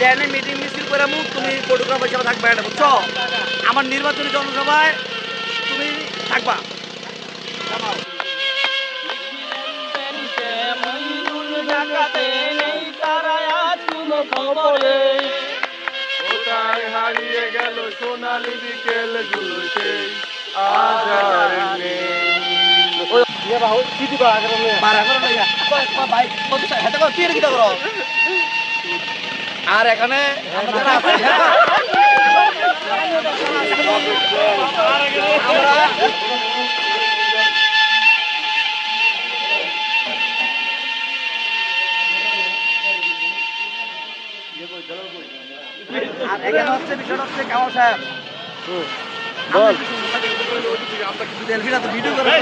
এনে মিটিং মিছিল করে মুখ তুমি ফটোগ্রাফার হিসেবে থাকবে এটা বুঝছো আমার নির্বাচনী জনসভায় তুমি থাকবা কোথায় হারিয়ে গেল সোনালি বিকেল গুলো সেই আজ আর নেই। আর এখানে আর এখানে হচ্ছে বিষয়টা হচ্ছে কামাল সাহেব আমরা কিছু সেলফিটা তো ভিডিও করে